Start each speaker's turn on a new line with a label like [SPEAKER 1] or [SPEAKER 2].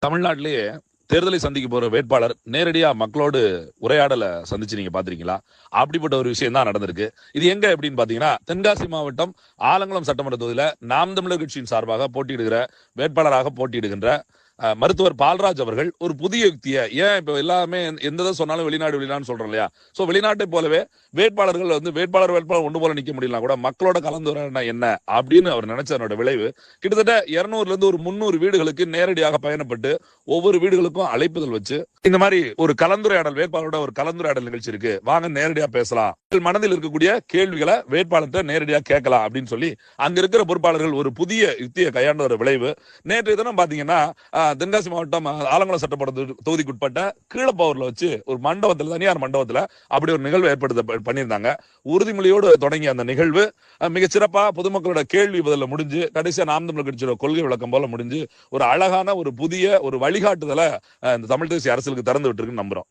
[SPEAKER 1] தமிழ்நாட்டிலேயே தேர்தலை சந்திக்க போற வேட்பாளர் நேரடியா மக்களோடு உரையாடல சந்திச்சு நீங்க பாத்திருக்கீங்களா? அப்படிப்பட்ட ஒரு விஷயம் தான் நடந்திருக்கு. இது எங்க அப்படின்னு பாத்தீங்கன்னா, தென்காசி மாவட்டம் ஆலங்குளம் சட்டமன்ற தொகுதியில நாம் தமிழர் கட்சியின் சார்பாக போட்டியிடுகிற வேட்பாளராக போட்டியிடுகின்ற மருத்துவர் பால்ராஜ் அவர்கள் ஒரு புதிய யுக்தியை ஏன் இப்ப எல்லாமே எந்த சொன்னாலும் வெளிநாடு சொல்றோம் இல்லையா? சோ வெளிநாட்டை போலவே வேட்பாளர்கள் வேட்பாளர் ஒன்று போல நிக்க முடியலாம் கூட மக்களோட கலந்துரையாடினா என்ன அப்படின்னு அவர் நினைச்சதோட விளைவு கிட்டத்தட்ட 200ல இருந்து ஒரு 300 வீடுகளுக்கு நேரடியாக பயணப்பட்டு ஒவ்வொரு வீடுகளுக்கும் அழைப்புதல் வச்சு இந்த மாதிரி ஒரு கலந்துரையாடல் வேட்பாளரோட ஒரு கலந்துரையாடல் நிகழ்ச்சி இருக்கு, வாங்க நேரடியா பேசலாம், மனதில் இருக்கக்கூடிய கேள்விகளை வேட்பாளர்கிட்ட நேரடியா கேட்கலாம் அப்படின்னு சொல்லி அங்க இருக்கிற பொறுப்பாளர்கள் ஒரு புதிய யுக்தியை கையாண்ட ஒரு விளைவு நேற்றைய தினம் பாத்தீங்கன்னா தென்காசி மாவட்டம் ஆலங்குளம் சட்டமன்ற தொகுதிக்குட்பட்ட கீழப்பவர்ல வச்சு ஒரு மண்டபத்துல, தனியார் மண்டபத்துல அப்படி ஒரு நிகழ்வு ஏற்படுத்த பண்ணியிருந்தாங்க. உறுதிமொழியோடு தொடங்கிய அந்த நிகழ்வு மிக சிறப்பா பொதுமக்களோட கேள்வி பதில முடிஞ்சு கடைசியா நாம் தமிழர் கட்சியோட கொள்கை விளக்கம் போல முடிஞ்சு ஒரு அழகான ஒரு புதிய ஒரு வழிகாட்டுதலை இந்த தமிழ் தேசிய அரசுக்கு திறந்து விட்டுருக்குன்னு நம்புறோம்.